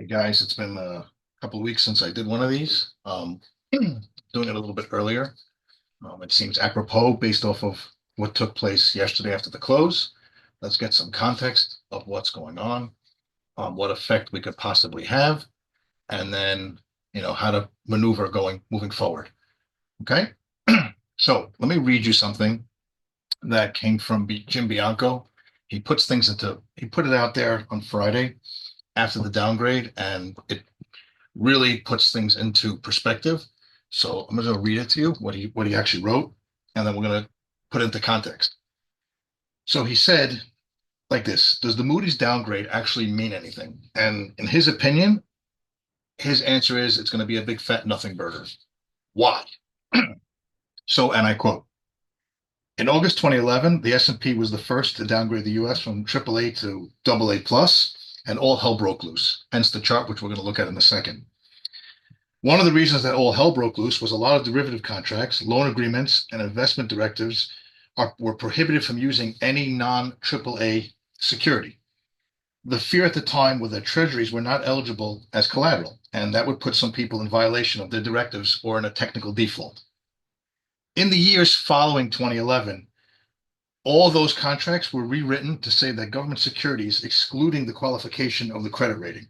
Hey guys, it's been a couple of weeks since I did one of these. Doing it a little bit earlier. It seems apropos based off of what took place yesterday after the close. Let's get some context of what's going on, what effect we could possibly have, and then how to maneuver moving forward. Okay. So let me read you something that came from Jim Bianco. He put it out there on Friday after the downgrade, and it really puts things into perspective. So I'm going to read it to you, what he actually wrote, and then we're going to put it into context. So he said like this: does the Moody's downgrade actually mean anything? And in his opinion, his answer is it's going to be a big fat nothing burger. Why? So, and I quote, in August 2011, the S&P was the first to downgrade the US from AAA to AA plus, and all hell broke loose. Hence the chart, which we're going to look at in a second. One of the reasons that all hell broke loose was a lot of derivative contracts, loan agreements, and investment directives were prohibited from using any non-AAA security. The fear at the time was that treasuries were not eligible as collateral, and that would put some people in violation of their directives or in a technical default. In the years following 2011, all those contracts were rewritten to say that government securities, excluding the qualification of the credit rating,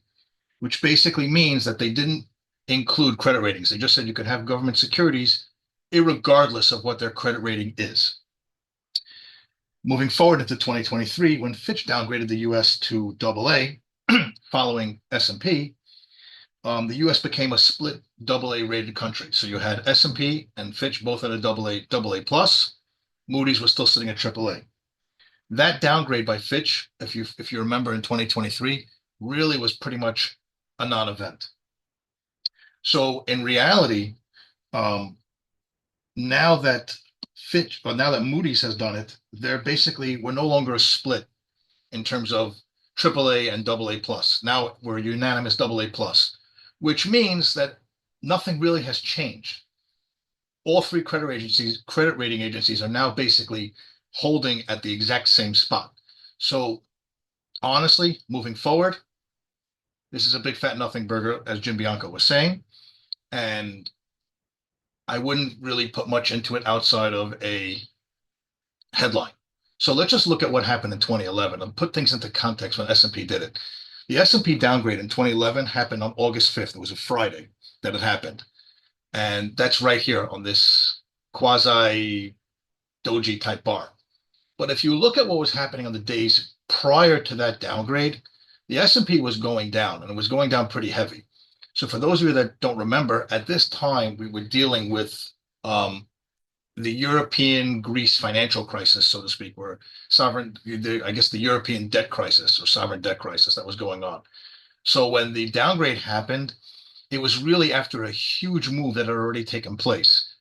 which basically means that they didn't include credit ratings. They just said you could have government securities regardless of what their credit rating is. Moving forward into 2023, when Fitch downgraded the US to AA, following S&P, the US became a split AA rated country. So you had S&P and Fitch both at a AA plus. Moody's was still sitting at AAA. That downgrade by Fitch, if you remember in 2023, really was pretty much a non-event. So in reality, um, now that Moody's has done it, we're no longer a split in terms of AAA and AA plus. Now we're a unanimous AA plus, which means that nothing really has changed. All three credit rating agencies are now basically holding at the exact same spot. So honestly, moving forward, this is a big fat nothing burger, as Jim Bianco was saying. And I wouldn't really put much into it outside of a headline. So let's just look at what happened in 2011 and put things into context when S&P did it. The S&P downgrade in 2011 happened on August 5th. It was a Friday that it happened. And that's right here on this quasi doji type bar. But if you look at what was happening on the days prior to that downgrade, the S&P was going down, and it was going down pretty heavy. So for those of you that don't remember, at this time we were dealing with the European Greece financial crisis, so to speak, where I guess the European debt crisis or sovereign debt crisis that was going on. So when the downgrade happened, it was really after a huge move that had already taken place,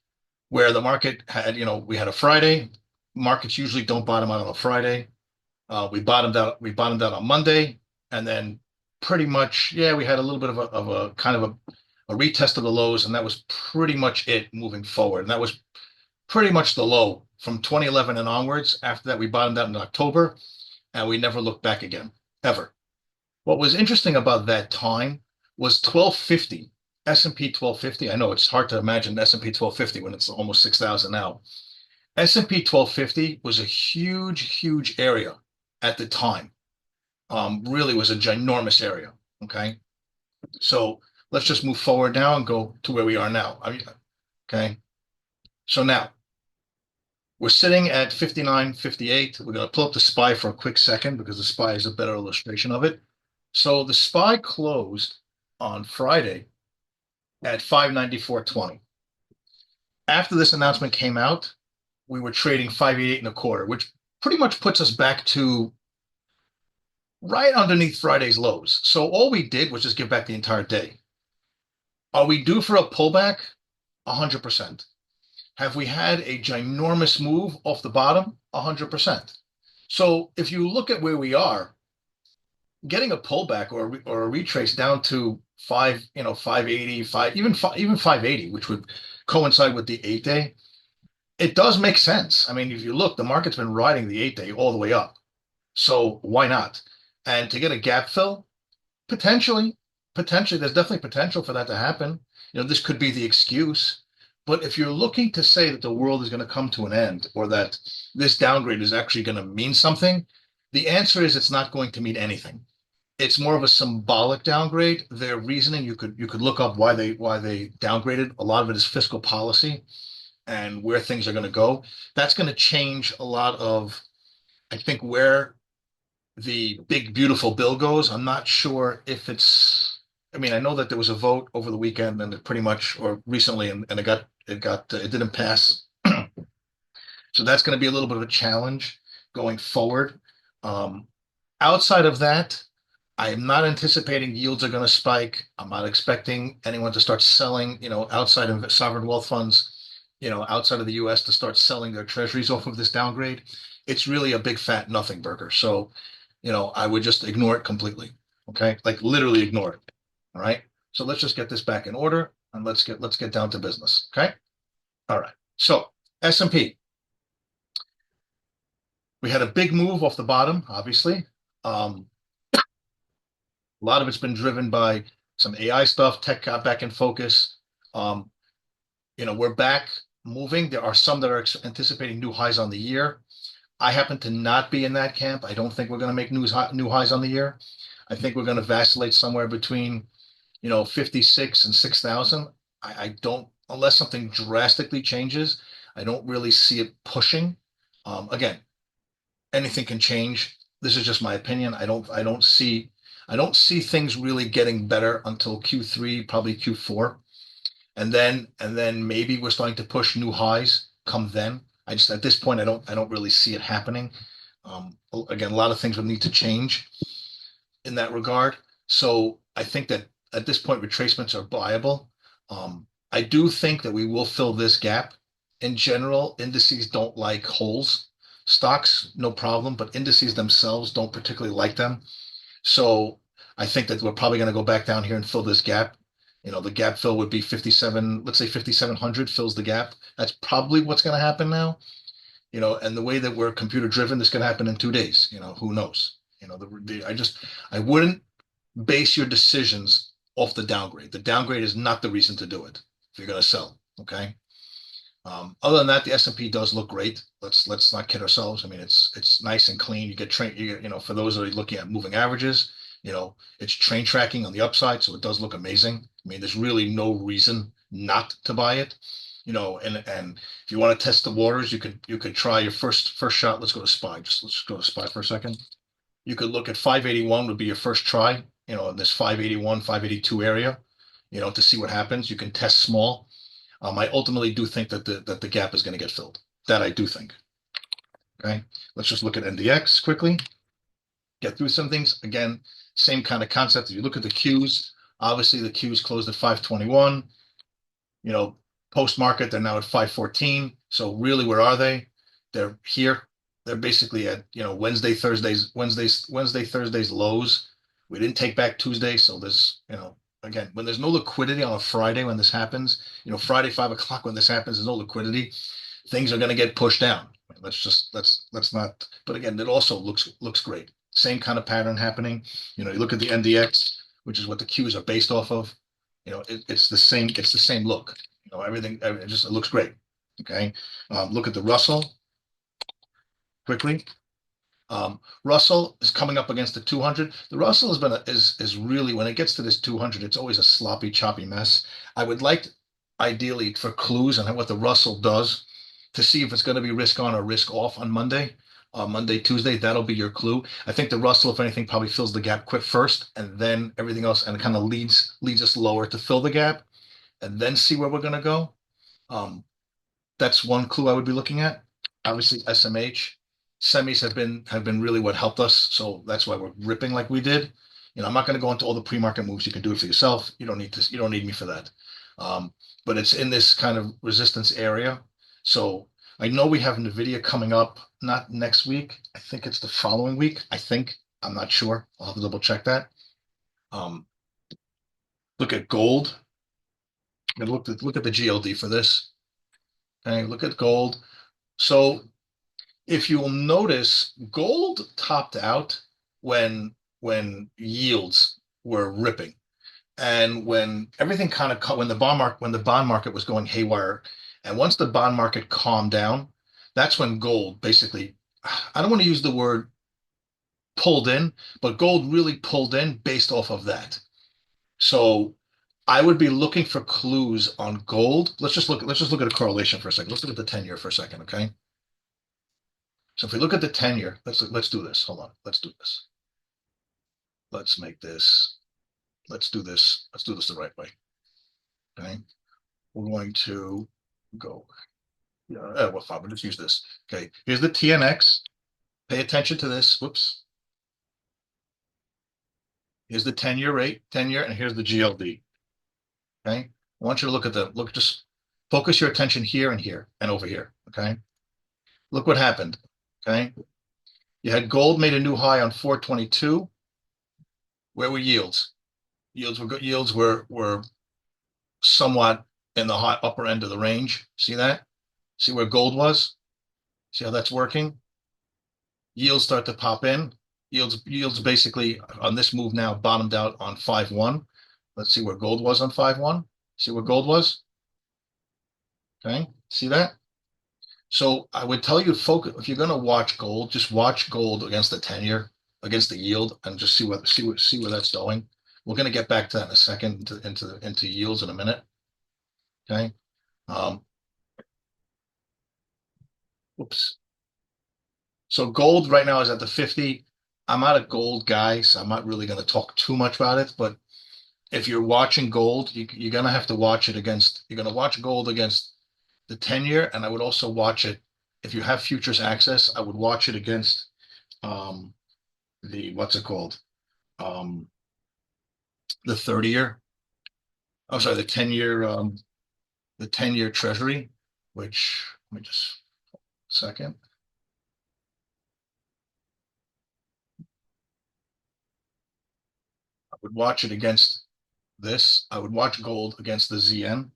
where the market had, we had a Friday. Markets usually don't bottom out on a Friday. We bottomed out. We bottomed out on Monday, and then pretty much, yeah, we had a little bit of a kind of a retest of the lows, and that was pretty much it moving forward. And that was pretty much the low from 2011 and onwards. After that, we bottomed out in October, and we never looked back again, ever. What was interesting about that time was 1250, S&P 1250. I know it's hard to imagine S&P 1250 when it's almost 6,000 now. S&P 1250 was a huge, huge area at the time. Really was a ginormous area. Okay. So let's just move forward now and go to where we are now. Okay. So now we're sitting at 59.58. We're going to pull up the SPY for a quick second because the SPY is a better illustration of it. So the SPY closed on Friday at 594.20. After this announcement came out, we were trading 588 and a quarter, which pretty much puts us back to right underneath Friday's lows. So all we did was just give back the entire day. Are we due for a pullback? 100%. Have we had a ginormous move off the bottom? 100%. So if you look at where we are, getting a pullback or a retrace down to 580, even 580, which would coincide with the 8-day, it does make sense. I mean, if you look, the market's been riding the 8-day all the way up. So why not? And to get a gap fill, potentially, potentially, there's definitely potential for that to happen. This could be the excuse. But if you're looking to say that the world is going to come to an end or that this downgrade is actually going to mean something, the answer is it's not going to mean anything. It's more of a symbolic downgrade. Their reasoning, you could look up why they downgraded. A lot of it is fiscal policy and where things are going to go. That's going to change a lot of, I think, where the big beautiful bill goes. I'm not sure if it's. I mean, I know that there was a vote over the weekend and it pretty much, or recently, and it didn't pass. So that's going to be a little bit of a challenge going forward. Um, Outside of that, I am not anticipating yields are going to spike. I'm not expecting anyone to start selling, outside of sovereign wealth funds, outside of the US to start selling their treasuries off of this downgrade. It's really a big fat nothing burger. So, I would just ignore it completely. Okay. Like literally ignore it. All right. So let's just get this back in order and let's get down to business. Okay. All right. So S&P, we had a big move off the bottom, obviously. Um, A lot of it's been driven by some AI stuff. Tech got back in focus. Um, we're back moving. There are some that are anticipating new highs on the year. I happen to not be in that camp. I don't think we're going to make new highs on the year. I think we're going to vacillate somewhere between, 56 and 6,000. I don't, unless something drastically changes, I don't really see it pushing. Again, anything can change. This is just my opinion. I don't see things really getting better until Q3, probably Q4. And then maybe we're starting to push new highs come then. I just at this point I don't really see it happening. Again, a lot of things would need to change in that regard. So I think that at this point retracements are viable. I do think that we will fill this gap. In general, indices don't like holes. Stocks, no problem, but indices themselves don't particularly like them. So I think that we're probably going to go back down here and fill this gap. The gap fill would be 57, let's say 5,700 fills the gap. That's probably what's going to happen now. And the way that we're computer driven, this can happen in 2 days. Who knows? I wouldn't base your decisions off the downgrade. The downgrade is not the reason to do it if you're going to sell. Okay. Other than that, the S&P does look great. Let's not kid ourselves. I mean, it's nice and clean. You get train, for those that are looking at moving averages, it's train tracking on the upside, so it does look amazing. I mean, there's really no reason not to buy it. And if you want to test the waters, you could try your first shot. Let's go to SPY. Let's go to SPY for a second. You could look at 581 would be your first try, in this 581, 582 area, to see what happens. You can test small. I ultimately do think that the gap is going to get filled. That I do think. Okay, let's just look at NDX quickly. Get through some things. Again, same kind of concept. If you look at the Qs, obviously the Qs closed at 521. Post market they're now at 514. So really, where are they? They're here. They're basically at Wednesday, Thursdays lows. We didn't take back Tuesday, so there's again, when there's no liquidity on a Friday when this happens, Friday 5 o'clock when this happens, there's no liquidity. Things are going to get pushed down. Let's not. But again, it also looks great. Same kind of pattern happening. You look at the NDX, which is what the Qs are based off of. It's the same. It's the same look. Everything. It looks great. Okay. Look at the Russell quickly. Russell is coming up against the 200. The Russell is really, when it gets to this 200, it's always a sloppy, choppy mess. I would like, ideally, for clues on what the Russell does to see if it's going to be risk on or risk off on Monday. Monday, Tuesday, that'll be your clue. I think the Russell, if anything, probably fills the gap quick first, and then everything else, and it kind of leads us lower to fill the gap, and then see where we're going to go. That's one clue I would be looking at. Obviously, SMH semis have been really what helped us, so that's why we're ripping like we did. I'm not going to go into all the pre-market moves. You can do it for yourself. You don't need to. You don't need me for that. But it's in this kind of resistance area. So I know we have NVIDIA coming up, not next week. I think it's the following week. I'm not sure. I'll have to double check that. Um, Look at gold. And look at the GLD for this. Okay, look at gold. So if you will notice, gold topped out when yields were ripping. And when everything kind of when the bond market was going haywire, and once the bond market calmed down, that's when gold basically, I don't want to use the word pulled in, but gold really pulled in based off of that. So I would be looking for clues on gold. Let's just look at a correlation for a second. Let's look at the 10-year for a second, okay? So if we look at the 10-year, let's do this. Hold on. Let's do this. Let's make this, let's do this. Let's do this the right way. Okay. We're going to go. Yeah, well, fine, we'll just use this. Okay. Here's the TNX. Pay attention to this. Whoops. Here's the 10-year rate, 10-year, and here's the GLD. Okay. I want you to just focus your attention here and here and over here. Okay. Look what happened. Okay. You had gold made a new high on 422. Where were yields? Yields were good. Yields were somewhat in the high upper end of the range. See that? See where gold was? See how that's working? Yields start to pop in. Yields basically on this move now bottomed out on 5-1. Let's see where gold was on 5-1. See where gold was? Okay. See that? So I would tell you focus if you're going to watch gold, just watch gold against the 10-year, against the yield, and just see where that's going. We're going to get back to that in a second into yields in a minute. Okay. Um, Whoops. So gold right now is at the 50. I'm not a gold guy, so I'm not really going to talk too much about it. But if you're watching gold, you're going to have to watch it against, you're going to watch gold against the 10-year. And I would also watch it, if you have futures access, I would watch it against um, what's it called? Um, the 30-year. I'm sorry, the 10-year treasury, which, let me just, second. I would watch it against this. I would watch gold against the ZN.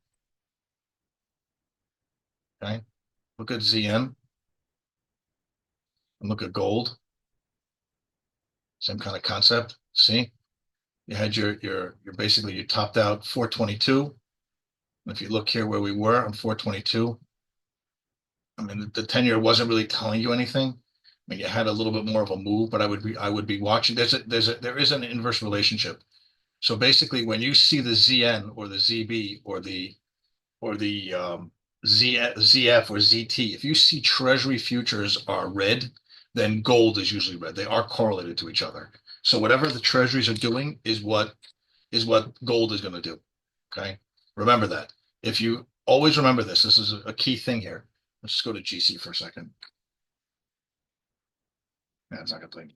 Okay. Look at ZN and look at gold. Same kind of concept. See, you had your basically you topped out 422. If you look here where we were on 422, I mean the 10-year wasn't really telling you anything. I mean you had a little bit more of a move, but I would be watching. There is an inverse relationship. So basically, when you see the ZN or the ZB or the ZF or ZT, if you see Treasury futures are red, then gold is usually red. They are correlated to each other. So whatever the Treasuries are doing is what gold is going to do. Okay, remember that. If you always remember this is a key thing here. Let's just go to GC for a second. Yeah, it's not going to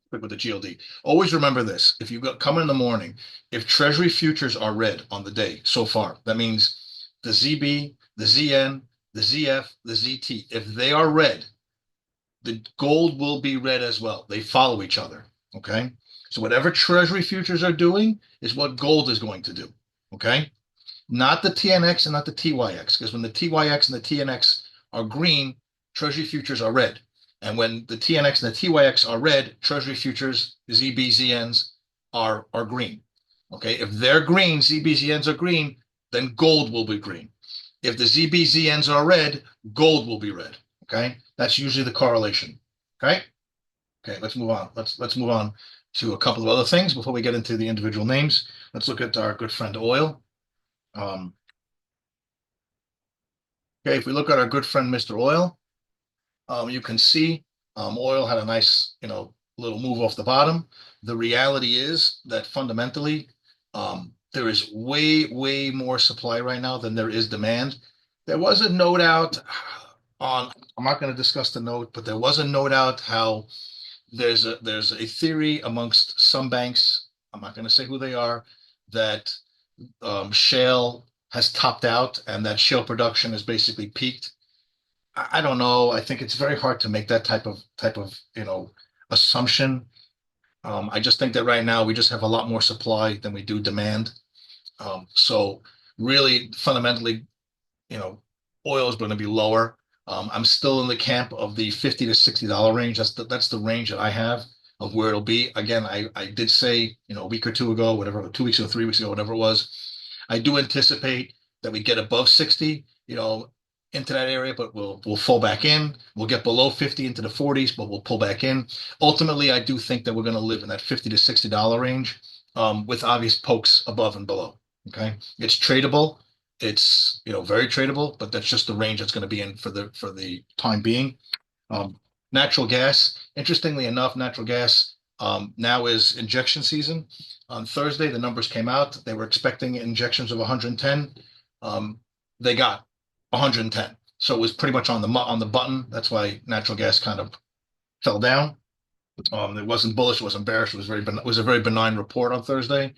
click with the GLD. Always remember this. If you come in the morning, if Treasury futures are red on the day so far, that means the ZB, the ZN, the ZF, the ZT, if they are red, the gold will be red as well. They follow each other. Okay. So whatever Treasury futures are doing is what gold is going to do. Okay. Not the TNX and not the TYX, because when the TYX and the TNX are green, Treasury futures are red. And when the TNX and the TYX are red, Treasury futures, ZBZNs are green. Okay, if they're green, ZBZNs are green, then gold will be green. If the ZBZNs are red, gold will be red. Okay, that's usually the correlation. Okay, okay, let's move on. Let's move on to a couple of other things before we get into the individual names. Let's look at our good friend oil. Um, okay, if we look at our good friend Mr. Oil, you can see oil had a nice, little move off the bottom. The reality is that fundamentally, there is way, way more supply right now than there is demand. There was a note out on, I'm not going to discuss the note, but there was a note out how there's a theory amongst some banks, I'm not going to say who they are, that shale has topped out and that shale production has basically peaked. I don't know. I think it's very hard to make that type of assumption. I just think that right now we just have a lot more supply than we do demand. So really, fundamentally, you know, oil is going to be lower. I'm still in the camp of the $50 to $60 range. That's the range that I have. of where it'll be. Again, I did say, a week or two ago, whatever, 2 weeks ago, 3 weeks ago, whatever it was, I do anticipate that we get above 60, into that area, but we'll fall back in. We'll get below 50 into the 40s, but we'll pull back in. Ultimately, I do think that we're going to live in that $50 to $60 range, with obvious pokes above and below. Okay, it's tradable. It's very tradable, but that's just the range that's going to be in for the time being. Um, Natural gas, interestingly enough, natural gas now is injection season. On Thursday, the numbers came out. They were expecting injections of 110. They got 110. So it was pretty much on the button. That's why natural gas kind of fell down. It wasn't bullish, it wasn't bearish. It was a very benign report on Thursday.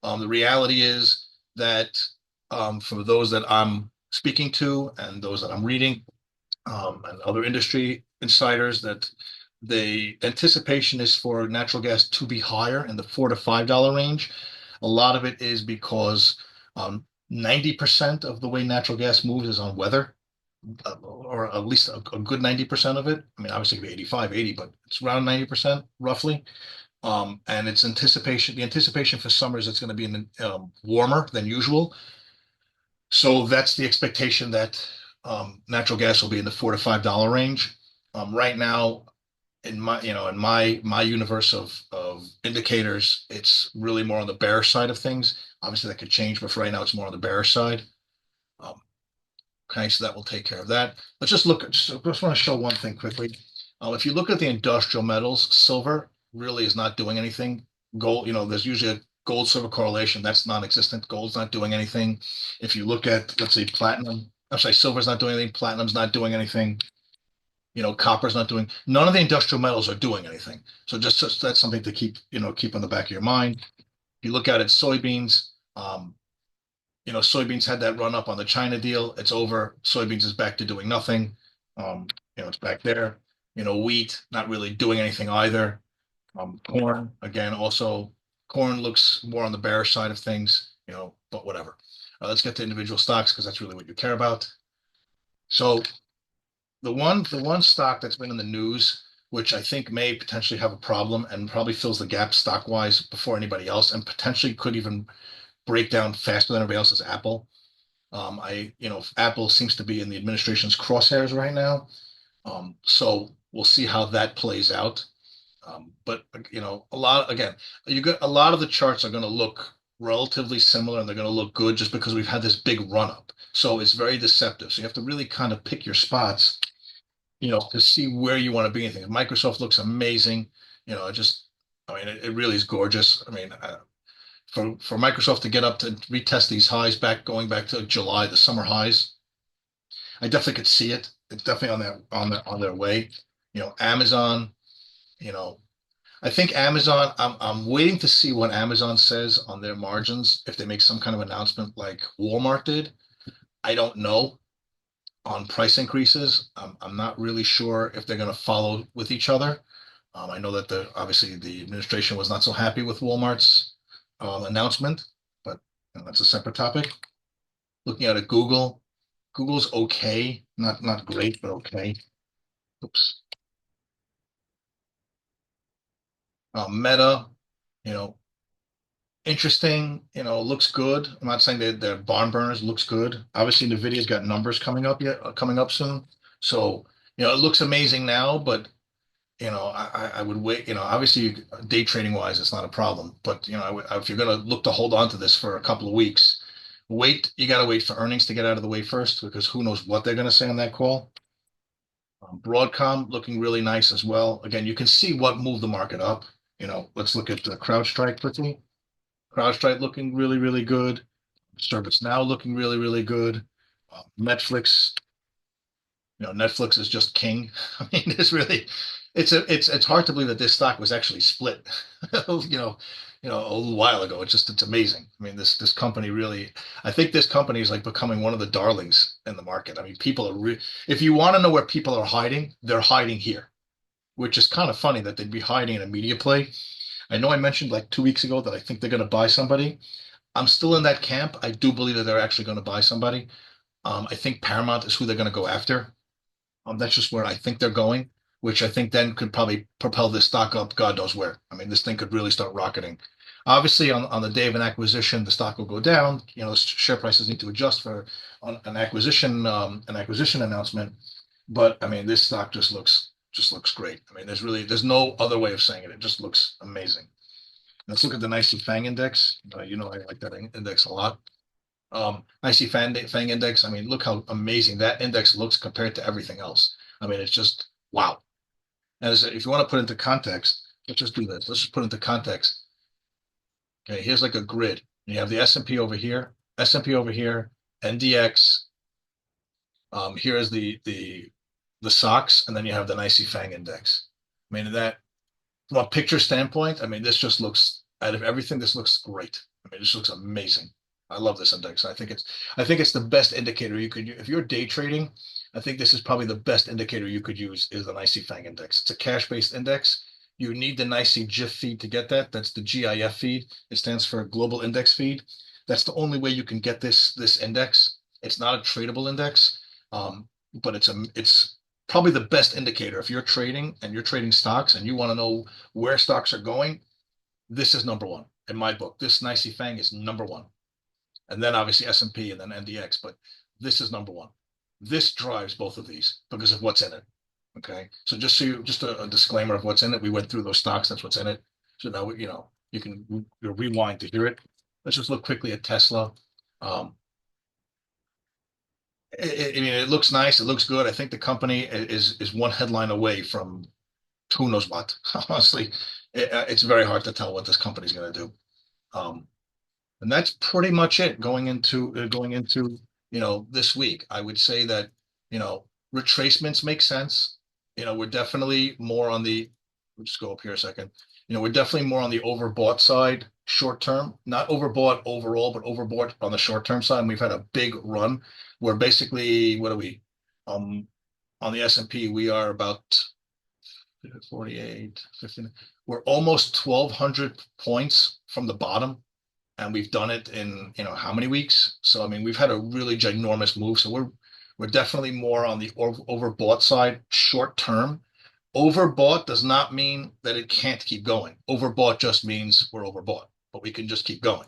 The reality is that for those that I'm speaking to and those that I'm reading, and other industry insiders, that the anticipation is for natural gas to be higher in the $4 to $5 range. A lot of it is because 90% of the way natural gas moves is on weather, or at least a good 90% of it. I mean, obviously it could be 85, 80, but it's around 90% roughly. And the anticipation for summer is it's going to be warmer than usual. So that's the expectation that natural gas will be in the $4 to $5 range. Right now, in my universe of indicators, it's really more on the bearish side of things. Obviously, that could change, but for right now, it's more on the bearish side. Um, okay, so that will take care of that. Let's just look. Just want to show one thing quickly. If you look at the industrial metals, silver really is not doing anything. Gold, there's usually a gold silver correlation that's non-existent. Gold's not doing anything. If you look at, let's say, platinum, I'm sorry, silver's not doing anything. Platinum's not doing anything. Copper's not doing. None of the industrial metals are doing anything. So just that's something to keep on the back of your mind. If you look at it, soybeans. Soybeans had that run up on the China deal. It's over. Soybeans is back to doing nothing. It's back there. Wheat not really doing anything either. Corn, again, also corn looks more on the bearish side of things, but whatever. Let's get to individual stocks because that's really what you care about. So the one stock that's been in the news, which I think may potentially have a problem and probably fills the gap stock wise before anybody else, and potentially could even break down faster than everybody else, is Apple. Apple seems to be in the administration's crosshairs right now. So we'll see how that plays out. But a lot again, you got a lot of the charts are going to look relatively similar and they're going to look good just because we've had this big run up. So it's very deceptive. So you have to really kind of pick your spots, to see where you want to be in things. Microsoft looks amazing. It really is gorgeous. I mean, for Microsoft to get up to retest these highs going back to July, the summer highs, I definitely could see it. It's definitely on their way. Amazon, you know, I think Amazon, I'm waiting to see what Amazon says on their margins, if they make some kind of announcement like Walmart did. I don't know on price increases. I'm not really sure if they're going to follow with each other. I know that obviously the administration was not so happy with Walmart's announcement, but that's a separate topic. Looking at it, Google's okay, not great, but okay. Oops. Meta, you know, interesting. Looks good. I'm not saying that they're barn burners. Looks good. Obviously, Nvidia's got numbers coming up soon. So it looks amazing now, but I would wait. Obviously, day trading wise, it's not a problem. But if you're going to look to hold on to this for a couple of weeks, wait. You got to wait for earnings to get out of the way first, because who knows what they're going to say on that call. Broadcom looking really nice as well. Again, you can see what moved the market up. Let's look at the CrowdStrike quickly. CrowdStrike looking really, really good. ServiceNow looking really, really good. Netflix, Netflix is just king. I mean, it's hard to believe that this stock was actually split, a little while ago. It's amazing. I mean, this company really, I think this company is like becoming one of the darlings in the market. I mean, if you want to know where people are hiding, they're hiding here, which is kind of funny that they'd be hiding in a media play. I know I mentioned like 2 weeks ago that I think they're going to buy somebody. I'm still in that camp. I do believe that they're actually going to buy somebody. I think Paramount is who they're going to go after. That's just where I think they're going. which I think then could probably propel this stock up God knows where. I mean, this thing could really start rocketing. Obviously, on the day of an acquisition, the stock will go down. You know, share prices need to adjust for an acquisition announcement. But I mean, this stock just looks great. I mean, there's no other way of saying it. It just looks amazing. Let's look at the NYSE Fang index. I like that index a lot. NYSE Fang index. I mean, look how amazing that index looks compared to everything else. I mean, it's just wow. As if you want to put into context, let's just do this. Let's just put into context. Okay, here's like a grid. You have the S&P over here, S&P over here, NDX. Here is the SOX, and then you have the NYSE Fang index. I mean, that from a picture standpoint, I mean, this just looks out of everything. This looks great. I mean, this looks amazing. I love this index. I think it's the best indicator you could use. If you're day trading, I think this is probably the best indicator you could use is the NYSE Fang index. It's a cash-based index. You need the NYSE GIF feed to get that. That's the GIF feed. It stands for Global Index Feed. That's the only way you can get this index. It's not a tradable index, but it's probably the best indicator. If you're trading and you're trading stocks and you want to know where stocks are going, this is number one in my book. This NYSE Fang is number one, and then obviously S&P and then NDX, but this is number one. This drives both of these because of what's in it. Okay, so just a disclaimer of what's in it. We went through those stocks. That's what's in it. So now you can rewind to hear it. Let's just look quickly at Tesla. Um, I mean, it looks nice. It looks good. I think the company is one headline away from who knows what. Honestly, it's very hard to tell what this company's going to do. Um, and that's pretty much it going into this week. I would say that retracements make sense. We're definitely more on the. We'll just go up here a second. We're definitely more on the overbought side short term, not overbought overall, but overbought on the short term side. And we've had a big run where basically, what are we? Um, on the S&P, we are about 48, 15. We're almost 1,200 points from the bottom, and we've done it in how many weeks? So I mean, we've had a really ginormous move. So we're definitely more on the overbought side short term. Overbought does not mean that it can't keep going. Overbought just means we're overbought, but we can just keep going.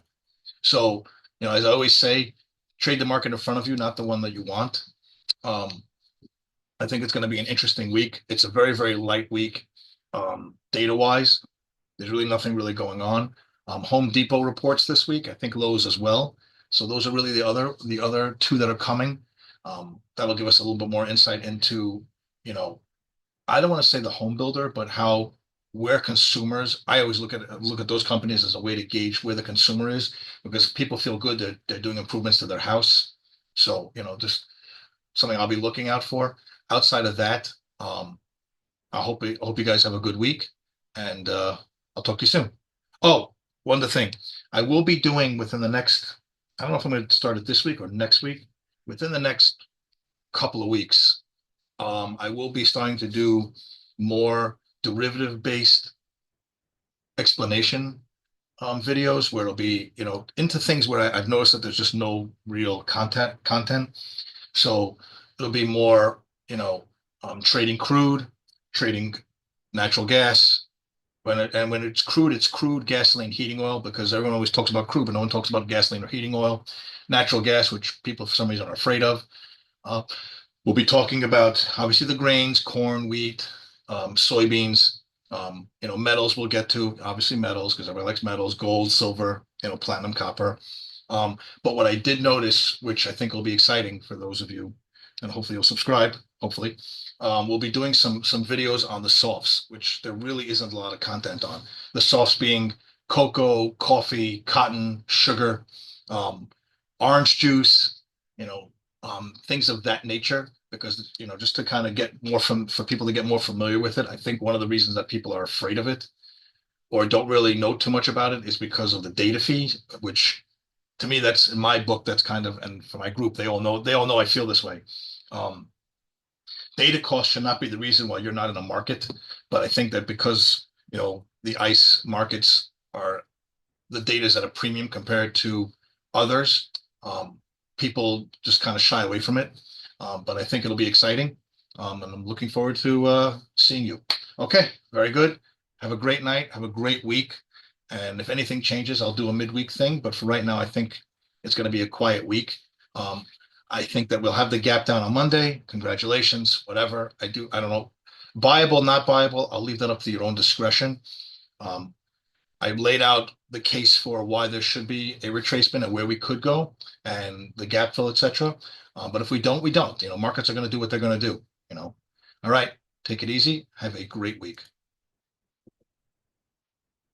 So, as I always say, trade the market in front of you, not the one that you want. Um, I think it's going to be an interesting week. It's a very, very light week, data wise. There's really nothing really going on. Home Depot reports this week. I think Lowe's as well. So those are really the other two that are coming. That'll give us a little bit more insight into, I don't want to say the home builder, but how where consumers. I always look at those companies as a way to gauge where the consumer is because people feel good that they're doing improvements to their house. So just something I'll be looking out for. Outside of that, I hope you guys have a good week, and I'll talk to you soon. Oh, one other thing, I will be doing within the next. I don't know if I'm going to start it this week or next week. Within the next couple of weeks, I will be starting to do more derivative based explanation videos where it'll be into things where I've noticed that there's just no real content. So it'll be more trading crude, trading natural gas. When it's crude gasoline, heating oil, because everyone always talks about crude, but no one talks about gasoline or heating oil. Natural gas, which people for some reason are afraid of. Uh, we'll be talking about obviously the grains, corn, wheat, soybeans. Metals we'll get to, obviously metals, because everybody likes metals, gold, silver, platinum, copper. But what I did notice, which I think will be exciting for those of you, and hopefully you'll subscribe, hopefully, we'll be doing some videos on the softs, which there really isn't a lot of content on. The softs being cocoa, coffee, cotton, sugar, um, orange juice, things of that nature. Because just to kind of get more for people to get more familiar with it, I think one of the reasons that people are afraid of it or don't really know too much about it is because of the data fee, which to me, that's in my book, that's kind of, and for my group, they all know I feel this way. Um, Data cost should not be the reason why you're not in a market. But I think that because, the ICE markets are the data is at a premium compared to others, people just kind of shy away from it. But I think it'll be exciting. And I'm looking forward to seeing you. Okay, very good. Have a great night. Have a great week. And if anything changes, I'll do a midweek thing. But for right now, I think it's going to be a quiet week. Um, I think that we'll have the gap down on Monday. Congratulations, whatever. I don't know. Buyable, not buyable. I'll leave that up to your own discretion. Um, I laid out the case for why there should be a retracement and where we could go and the gap fill, etc. But if we don't, we don't. Markets are going to do what they're going to do. All right. Take it easy. Have a great week.